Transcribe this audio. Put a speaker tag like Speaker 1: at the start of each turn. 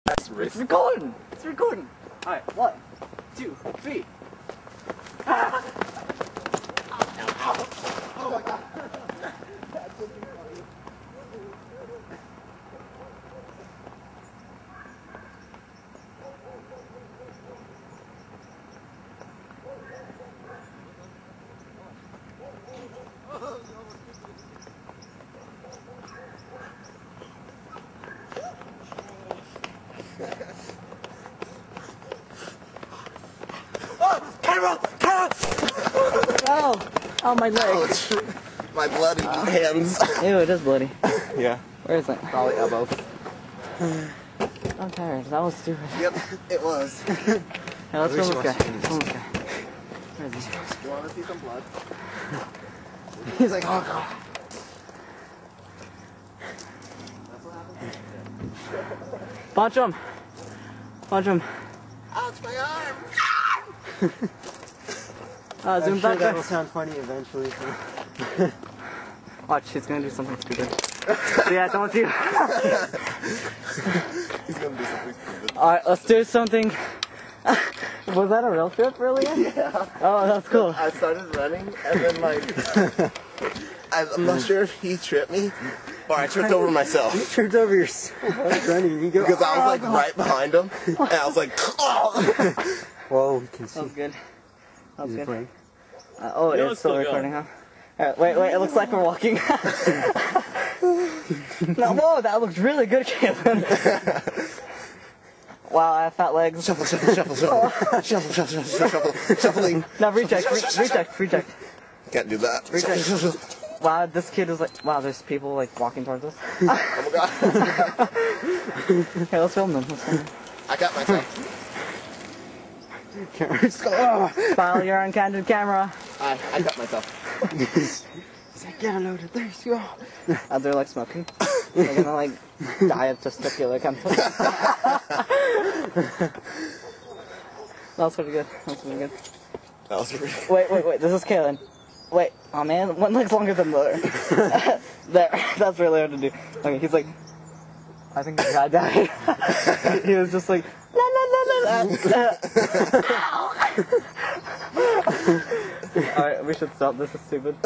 Speaker 1: It's recording! It's recording! Alright, 1, 2, 3. Oh my god! Camera!
Speaker 2: Oh, my leg.
Speaker 3: Ouch. My bloody hands.
Speaker 2: Ew, it is bloody.
Speaker 3: Yeah.
Speaker 2: Where is it?
Speaker 3: Probably elbow.
Speaker 2: I'm tired. That was stupid.
Speaker 3: Yep, it was.
Speaker 2: Hey, let's film this guy.
Speaker 3: watch
Speaker 2: Film this guy. Where is he?
Speaker 3: You want to see some blood? He's like, oh god.
Speaker 2: Punch him! Punch him.
Speaker 3: Ouch, my arm!
Speaker 2: Zoom back there.
Speaker 4: That'll sound funny eventually.
Speaker 2: Watch, he's gonna do something stupid. Yeah, don't you.
Speaker 3: He's gonna do something stupid.
Speaker 2: Alright, let's do something. Was that a real trip earlier?
Speaker 3: Yeah.
Speaker 2: Oh, that's cool.
Speaker 3: I started running, and then like, I'm not sure if he tripped me, or I tripped over myself.
Speaker 4: You tripped over yourself running. You go,
Speaker 3: Because I was like right behind him, and I was like, oh!
Speaker 4: Well, we can see.
Speaker 2: That was good. That was
Speaker 4: Is it
Speaker 2: good.
Speaker 4: playing?
Speaker 2: Oh, it is still recording, huh? Alright, wait, it looks like we're walking. No, whoa, that looks really good, Caitlin. Wow, I have fat legs.
Speaker 3: Shuffle, shuffle, shuffle, shuffle, shuffle, shuffle, shuffle, shuffle, shuffling.
Speaker 2: Now recheck.
Speaker 3: Can't do that.
Speaker 2: Recheck.
Speaker 3: Shuffle, shuffle.
Speaker 2: Wow, this kid is like, wow, there's people like walking towards us.
Speaker 3: Oh my god.
Speaker 2: Okay, let's film them.
Speaker 3: I got myself.
Speaker 2: Smile, you're on candid camera.
Speaker 3: I got myself.
Speaker 4: He's like, get loaded. There you go.
Speaker 2: They're like smoking. They're gonna like die of testicular cancer. That was pretty good.
Speaker 3: That was pretty.
Speaker 2: Wait. This is Kaylin. Wait. Oh man, one leg's longer than the other. There. That's really hard to do. Okay, he's like, I think the guy died. He was just like, la la la la la. Alright, we should stop. This is stupid.